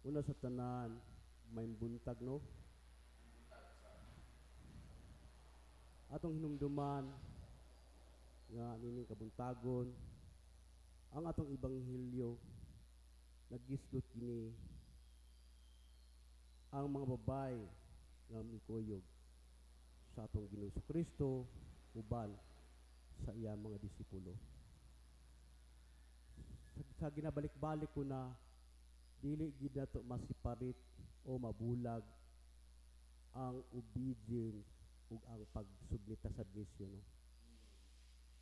Una sa tanan, may buntag no. Atong hinumduman nga nining kabuntagon ang atong ibanghilyo nagisgot kini ang mga babay nga mikuyog sa atong Ginoong Kristo uban sa iya mga disipulo. Sa ginabalik-balik ko na dili gid nato masiparit o mabulag ang obedience ug ang pagsubmita sa misyon. No?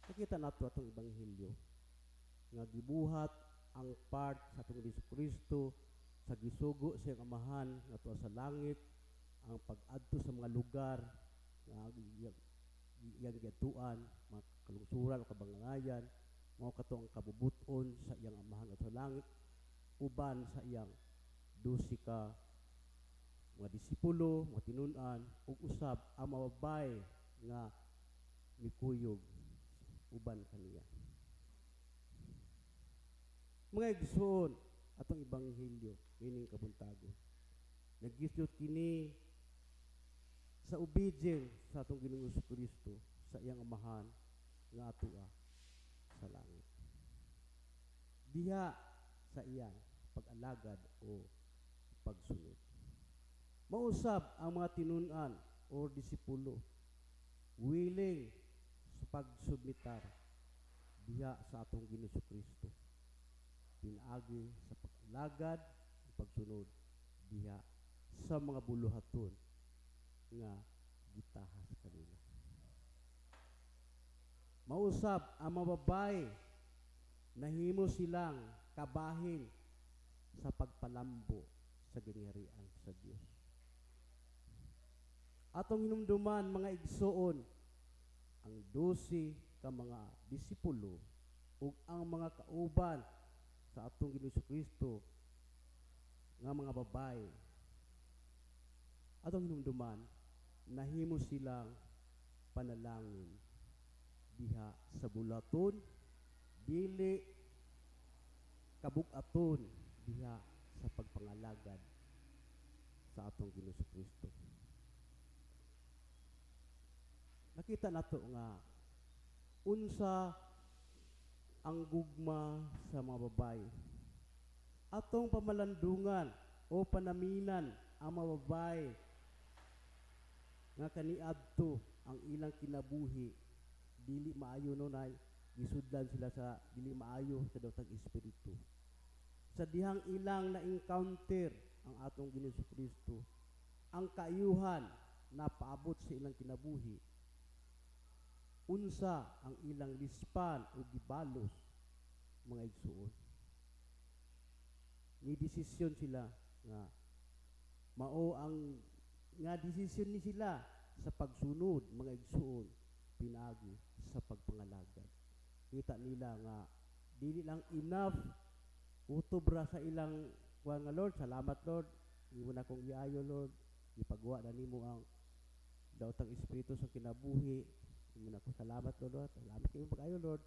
Nakita nato atong ibanghilyo nga gibuhat ang part sa atong Ginoong Kristo sa gisugo sa iyang amahan nga tuwa sa langit, ang pag-adto sa mga lugar nga iyang gituan, mga kalungsuran o kabangayan, mao kato ang kabubuton sa iyang amahan nga sa langit uban sa iyang 12 ka mga disipulo, mga tinun-an ug usab ang mababay nga mikuyog uban kaniya. Mga igsoon atong ibanghilyo ining kabuntagon. Nagisgot kini sa obedience sa atong Ginoong Kristo sa iyang amahan nga atoa sa langit. Diha sa iyang pag-alagad o pagsunod. Mausab ang mga tinun-an o disipulo willing sa pagsubmitar diha sa atong Ginoong Kristo. Pinaagi sa pag-alagad o pagsunod diha sa mga buluhaton nga gitahas kanila. Mausab ang mababay nahimo silang kabahin sa pagpalambo sa gingharian sa Dios. Atong hinumduman mga igsoon ang 12 ka mga disipulo ug ang mga kauban sa atong Ginoong Kristo nga mga babay. Atong hinumduman nahimo silang panalangin diha sa bulaton dili kabug-aton diha sa pagpangalagad sa atong Ginoong Kristo. Nakita nato nga unsa ang gugma sa mga babae. Atong pamalandungan o panaminan ang mga babae nga kaniadto ang ilang kinabuhi dili maayo nunay gisudlan sila sa dili maayo sa dawtang espiritu. Sa dihang ilang na-encounter ang atong Ginoong Kristo, ang kaayuhan na paabot sa ilang kinabuhi, unsa ang ilang lispan o gibalos mga igsuon. Ni desisyon sila nga mao ang nga desisyon ni sila sa pagsunod mga igsuon pinaagi sa pagpangalagad. Kita nila nga dili lang enough utob ra sa ilang kuan nga Lord, salamat Lord, imo na kong giayo Lord, ipagawa na nimo ang dawtang espiritu sa kinabuhi, imo na ko salamat Lord, salamat kayo pag-ayo Lord.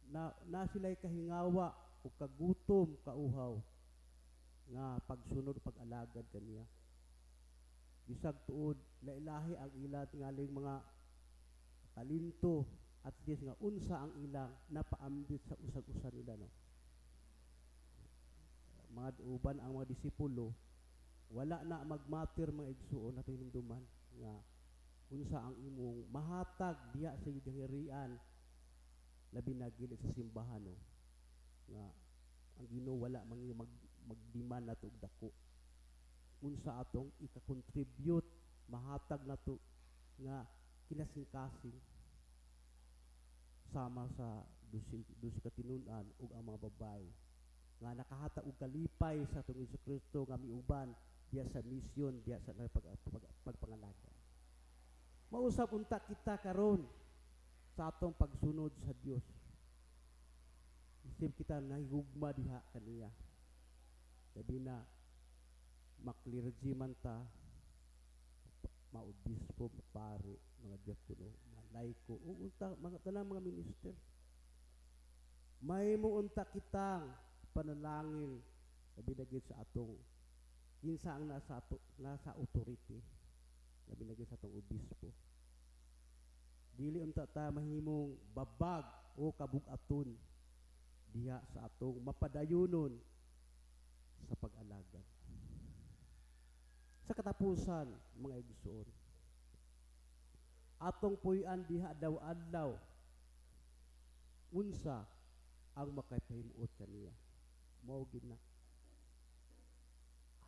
Na sila'y kahingawa o kagutom kauhaw nga pagsunod pag-alagad kaniya. Bisag tuod lailahi ang ilang tingaling mga talento at least nga unsa ang ilang napaambit sa usag-usa nila no. Mga uban ang mga disipulo wala na magmatter mga igsuon ato hinumduman nga unsa ang imong mahatag diha sa gingharian labi na gilid sa simbahan no. Nga ang Ginoo wala magdiman nato og dako. Unsa atong ika-contribute mahatag nato nga kinasing-kasing sama sa dusi katinun-an ug ang mga babae nga nakahatag og kalipay sa atong Hesus Kristo nga miuban diya sa misyon diya sa pagpangalaga. Mausab unta kita karon sa atong pagsunod sa Dios. Isip kita nahigugma diha kaniya. Sabi na maklergy man ta, maobispo, pare, mga diakono, mga laiko, unta mga tanang mga minister. May mo unta kitang panalangin labi na gyud sa atong kinsa ang nasa authority, labi na gyud sa atong obispo. Dili unta ta mahimong babag o kabug-aton diha sa atong mapadayonon sa pag-alagad. Sa katapusan, mga igsoon, atong puy-an diha daw adlaw unsa ang makapahimuot kaniya. Mao gid na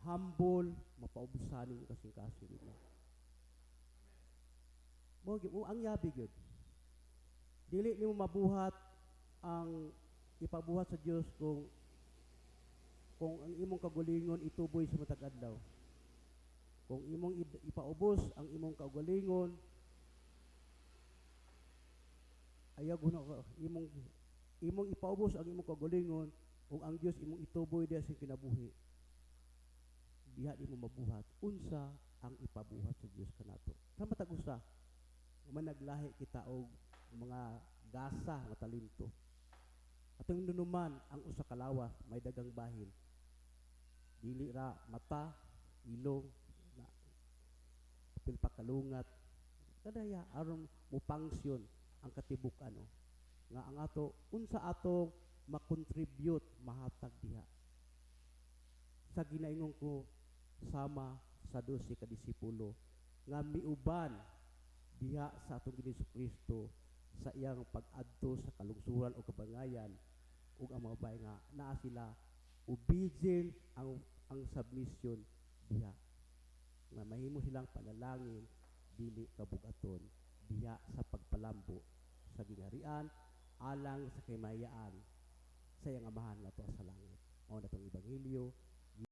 humble, mapaubusanin kasing-kasing nila. Mao gid ang yabi gid. Dili nimo mabuhat ang ipabuhat sa Dios kung ang imong kagulingon ituboy sa matag adlaw. Kung imong ipaubos ang imong kaugalingon, ayaw guna imong ipaubos ang imong kaugalingon ug ang Dios imong ituboy diha sa kinabuhi. Diha di mo mabuhat. Unsa ang ipabuhat sa Dios kanato? Sa matag usa, managlahi kita og mga gasa nga talento. Atong nunuman ang usa ka lawas may dagang bahin. Dili ra mata, ilong, pilpakalungat. Kadaya aron mo function ang katibuk-an nga ang ato unsa atong makontribute mahatag diha. Sa ginaingon ko sama sa 12 ka disipulo nga miuban diha sa atong Ginoong Kristo sa iyang pag-adto sa kalungsuran o kabangayan ug ang mga bayi nga naa sila obedient ang submission diha nga mahimo silang panalangin dili kabug-aton diha sa pagpalambo sa gingharian alang sa kahimayaan sa iyang amahan nga tuwa sa langit. Mao na tong ebanghelyo